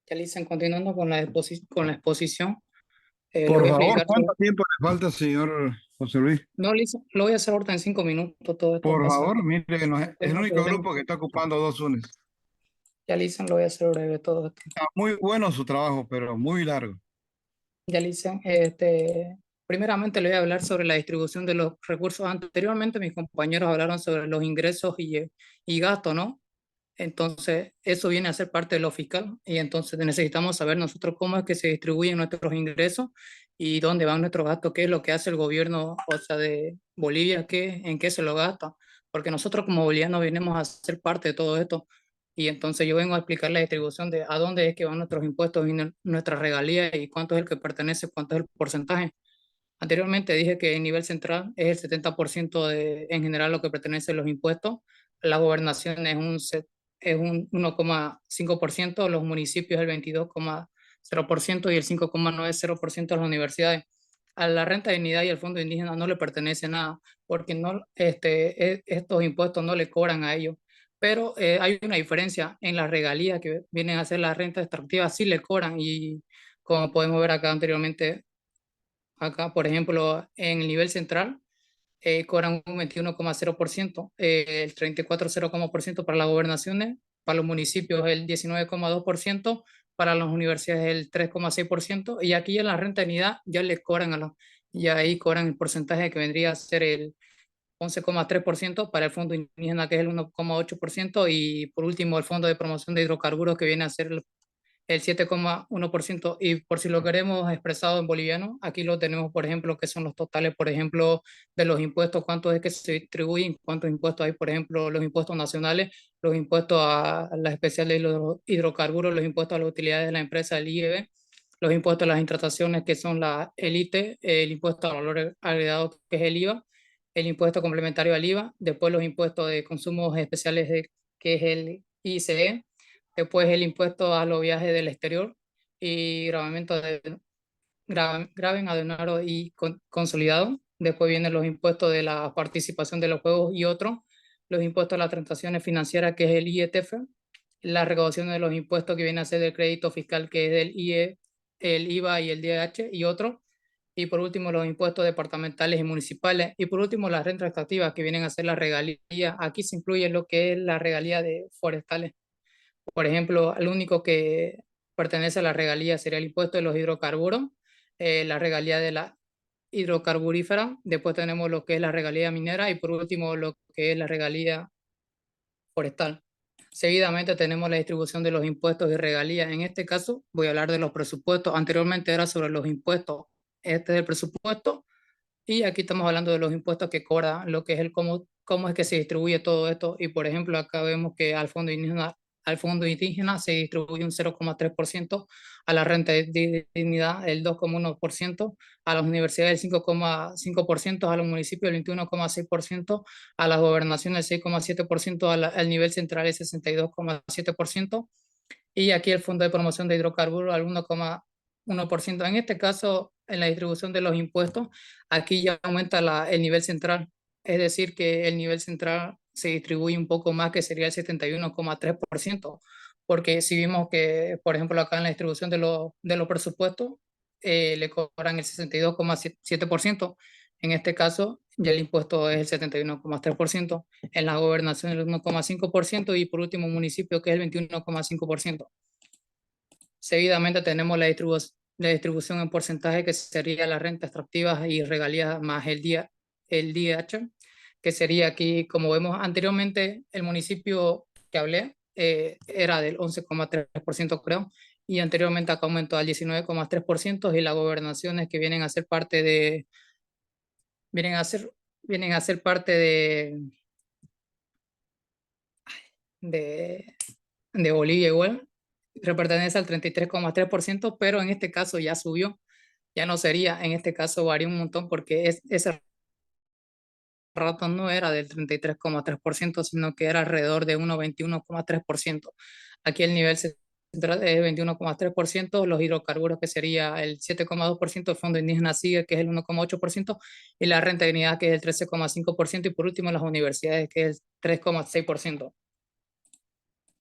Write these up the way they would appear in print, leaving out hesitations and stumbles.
Ya dicen, continuando con con la exposición, le Por voy a favor, explicar ¿cuánto todo. tiempo le falta, señor José Luis? No, Lisa, lo voy a hacer ahorita en 5 minutos, todo esto Por pasa. favor, mire que es el Tengo que, único tengo- grupo que está ocupando dos unes. ya dicen, lo voy a hacer breve todo esto. Está muy bueno su trabajo, pero muy largo. Ya dicen, primeramente le voy a hablar sobre la distribución de los recursos. Anteriormente mis compañeros hablaron sobre los ingresos y gastos, ¿no? Entonces, eso viene a ser parte de lo fiscal y entonces necesitamos saber nosotros cómo es que se distribuyen nuestros ingresos y dónde van nuestros gastos, qué es lo que hace el gobierno, o sea, de Bolivia, en qué se lo gasta, porque nosotros como bolivianos venimos a ser parte de todo esto y entonces yo vengo a explicar la distribución de a dónde es que van nuestros impuestos y nuestras regalías y cuánto es el que pertenece, cuánto es el porcentaje. Anteriormente dije que en nivel central es el 70% en general lo que pertenece a los impuestos, la gobernación es un 1,5%, los municipios el 22,0% y el 5,90% a las universidades. A la renta de dignidad y al fondo indígena no le pertenece nada, porque no, estos impuestos no le cobran a ellos. Pero hay una diferencia en las regalías que vienen a ser las rentas extractivas, sí le cobran y como podemos ver acá anteriormente. Acá, por ejemplo, en el nivel central, cobran un 21,0%, el 34,0% para las gobernaciones, para los municipios el 19,2%, para las universidades el 3,6%, y aquí en la renta de unidad ya les cobran ya ahí cobran el porcentaje que vendría a ser el 11,3% para el fondo indígena, que es el 1,8%, y por último el fondo de promoción de hidrocarburos, que viene a ser el 7,1%. Y por si lo queremos expresado en boliviano, aquí lo tenemos, por ejemplo, que son los totales, por ejemplo, de los impuestos, cuánto es que se distribuyen, cuántos impuestos hay, por ejemplo, los impuestos nacionales, los impuestos a las especiales de los hidrocarburos, los impuestos a las utilidades de la empresa, el IEB, los impuestos a las intrataciones, que son la el ITE, el impuesto al valor agregado, que es el IVA, el impuesto complementario al IVA, después los impuestos de consumos especiales, que es el ICE, después el impuesto a los viajes del exterior y grabamiento de graven, aduanero y consolidado. Después vienen los impuestos de la participación de los juegos y otros, los impuestos a las transacciones financieras, que es el IETF, la recaudación de los impuestos que viene a ser del crédito fiscal, que es el IE, el IVA y el DH y otros. Y por último, los impuestos departamentales y municipales. Y por último, las rentas extractivas, que vienen a ser las regalías. Aquí se incluye lo que es la regalía de forestales. Por ejemplo, el único que pertenece a la regalía sería el impuesto de los hidrocarburos, la regalía de la hidrocarburífera, después tenemos lo que es la regalía minera y por último lo que es la regalía forestal. Seguidamente tenemos la distribución de los impuestos y regalías. En este caso voy a hablar de los presupuestos. Anteriormente era sobre los impuestos. Este es el presupuesto y aquí estamos hablando de los impuestos que cobra, lo que es cómo es que se distribuye todo esto. Y por ejemplo, acá vemos que al fondo indígena se distribuye un 0,3%, a la renta de dignidad el 2,1%, a las universidades el 5,5%, a los municipios el 21,6%, a las gobernaciones el 6,7%, al nivel central el 62,7%, y aquí el Fondo de Promoción de Hidrocarburos al 1,1%. En este caso, en la distribución de los impuestos, aquí ya aumenta el nivel central, es decir, que el nivel central se distribuye un poco más, que sería el 71,3%, porque si vimos que, por ejemplo, acá en la distribución de los presupuestos, le cobran el 62,7%. En este caso, ya el impuesto es el 71,3%, en la gobernación el 1,5% y por último municipio, que es el 21,5%. Seguidamente tenemos la distribución en porcentaje, que sería la renta extractiva y regalías más el DH, que sería aquí, como vemos anteriormente, el municipio que hablé era del 11,3%, creo, y anteriormente acá aumentó al 19,3%, y las gobernaciones, que vienen a ser, vienen a ser parte de, de Bolivia igual, pertenece al 33,3%, pero en este caso ya subió, ya no sería, en este caso varía un montón, porque ese rato no era del 33,3%, sino que era alrededor de 21,3%. Aquí el nivel central es 21,3%, los hidrocarburos, que sería el 7,2%, el fondo indígena sigue, que es el 1,8%, y la renta de dignidad, que es el 13,5%, y por último las universidades, que es el 3,6%.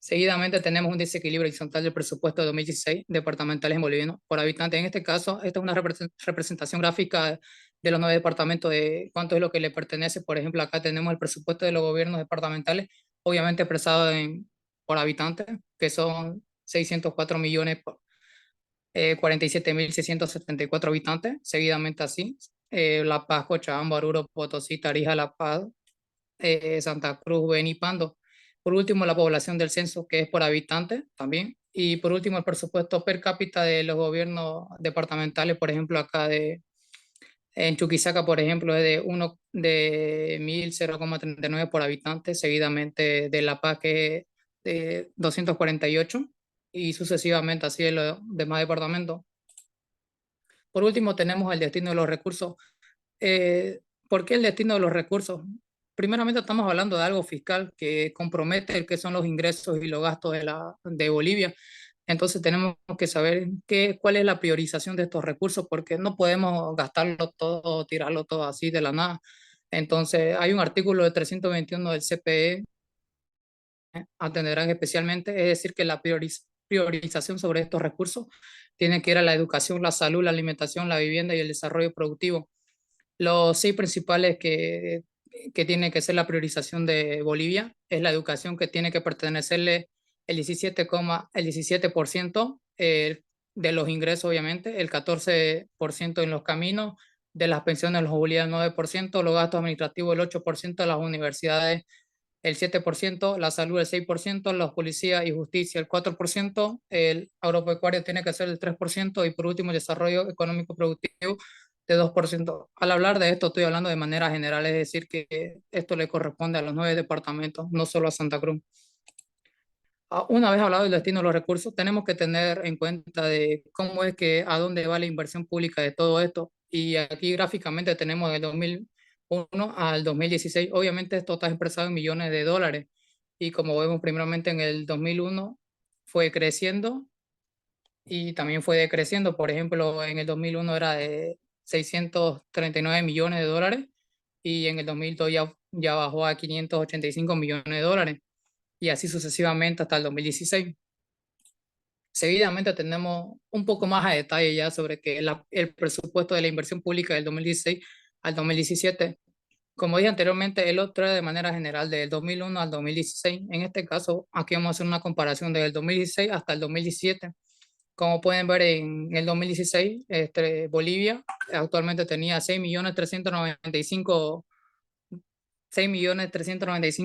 Seguidamente tenemos un desequilibrio horizontal del presupuesto de 2016 departamentales en bolivianos por habitante. En este caso, esta es una representación gráfica de los 9 departamentos de cuánto es lo que le pertenece. Por ejemplo, acá tenemos el presupuesto de los gobiernos departamentales, obviamente expresado por habitante, que son 604 millones, 47.674 habitantes. Seguidamente así, La Paz, Cochabamba, Oruro, Potosí, Tarija, La Paz, Santa Cruz, Beni, Pando. Por último, la población del censo, que es por habitante también. Y por último, el presupuesto per cápita de los gobiernos departamentales, por ejemplo, acá en Chuquisaca, por ejemplo, es de 1.039 por habitante, seguidamente de La Paz, que es de 248, y sucesivamente así en los demás departamentos. Por último, tenemos el destino de los recursos. ¿Por qué el destino de los recursos? Primeramente estamos hablando de algo fiscal que compromete el que son los ingresos y los gastos de Bolivia. Entonces tenemos que saber cuál es la priorización de estos recursos, porque no podemos gastarlo todo, tirarlo todo así de la nada. Entonces hay un artículo de 321 del CPE, atenderán especialmente, es decir, que la priorización sobre estos recursos tiene que ir a la educación, la salud, la alimentación, la vivienda y el desarrollo productivo. Los 6 principales que tiene que ser la priorización de Bolivia es la educación, que tiene que pertenecerle el 17% de los ingresos, obviamente, el 14% en los caminos, de las pensiones los obliga el 9%, los gastos administrativos el 8%, de las universidades el 7%, la salud el 6%, los policías y justicia el 4%, el agropecuario tiene que ser el 3% y por último el desarrollo económico productivo de 2%. Al hablar de esto estoy hablando de manera general, es decir, que esto le corresponde a los 9 departamentos, no solo a Santa Cruz. Una vez hablado del destino de los recursos, tenemos que tener en cuenta de cómo es que a dónde va la inversión pública de todo esto. Y aquí gráficamente tenemos del 2001 al 2016. Obviamente esto está expresado en millones de dólares. Y como vemos primeramente en el 2001 fue creciendo y también fue decreciendo. Por ejemplo, en el 2001 era de 639 millones de dólares y en el 2002 ya bajó a 585 millones de dólares y así sucesivamente hasta el 2016. Seguidamente tenemos un poco más a detalle ya sobre que el presupuesto de la inversión pública del 2016 al 2017. Como dije anteriormente, el otro era de manera general del 2001 al 2016. En este caso, aquí vamos a hacer una comparación del 2016 hasta el 2017. Como pueden ver, en el 2016, Bolivia actualmente tenía 6.395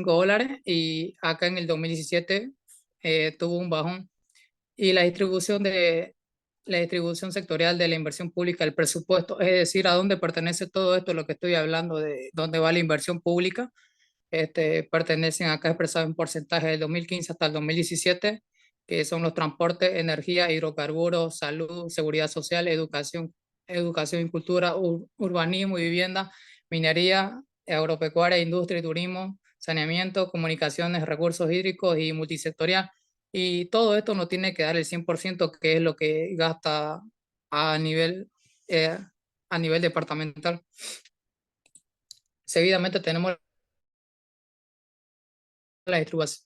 dólares y acá en el 2017 tuvo un bajón. Y la distribución sectorial de la inversión pública, el presupuesto, es decir, a dónde pertenece todo esto, lo que estoy hablando de dónde va la inversión pública, pertenecen acá expresados en porcentaje del 2015 hasta el 2017, que son los transportes, energía, hidrocarburos, salud, seguridad social, educación y cultura, urbanismo y vivienda, minería, agropecuaria, industria y turismo, saneamiento, comunicaciones, recursos hídricos y multisectorial. Y todo esto no tiene que dar el 100%, que es lo que gasta a nivel, eh, a nivel departamental. Seguidamente tenemos la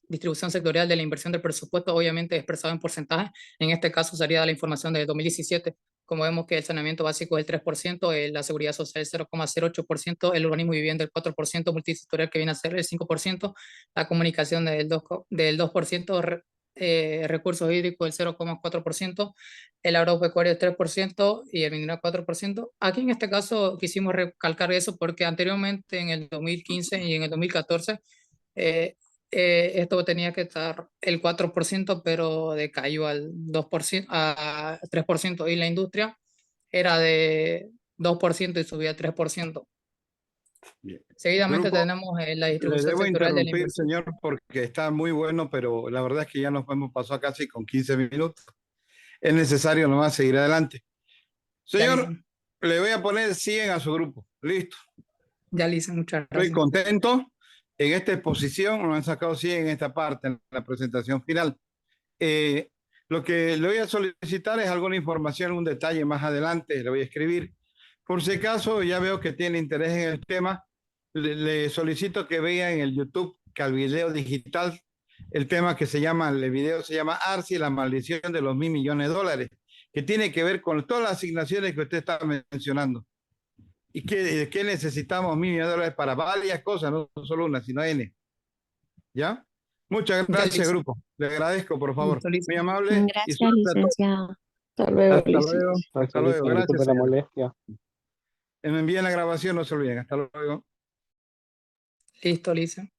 distribución sectorial de la inversión del presupuesto, obviamente expresado en porcentaje. En este caso sería la información de 2017. Como vemos que el saneamiento básico es el 3%, la seguridad social el 0,08%, el urbanismo y vivienda el 4%, multisectorial que viene a ser el 5%, la comunicación del 2%, recursos hídricos el 0,4%, el agropecuario el 3% y el minero el 4%. Aquí en este caso quisimos recalcar eso porque anteriormente en el 2015 y en el 2014 eh, esto tenía que estar el 4%, pero decayó al 2%, a 3%, y la industria era de 2% y subía a 3%. Bien. Seguidamente Grupo, tenemos la le distribución debo sectorial de la interrumpir, inversión. señor, porque está muy bueno, pero la verdad es que ya nos hemos pasado casi con 15 minutos. Es necesario nomás seguir adelante. Ya le Señor, hice, le voy a poner 100 a su grupo. Listo. ya le hice, muchas Estoy gracias. contento. En esta exposición nos han sacado 100 en esta parte, en la presentación final. Eh, lo que le voy a solicitar es alguna información, un detalle más adelante, le voy a escribir. Por si acaso ya veo que tiene interés en el tema, le solicito que vea en el YouTube Calvideo Digital el tema que se llama, el video se llama Arsi, la maldición de los $1.000 millones, que tiene que ver con todas las asignaciones que usted está mencionando. ¿Y qué necesitamos $1.000 millones para varias cosas, no solo una, sino N? ¿Ya? Muchas Ya, gracias, licenciado. grupo. Le agradezco, por favor. Listo, Muy licenciado. amable y Gracias, suerte a todos. licenciado. Hasta luego, Hasta luego. Hasta luego. licenciado. Gracias, Disculpe la señor. molestia. Me envíen la grabación, no se olviden. Hasta luego. Listo, licenciado.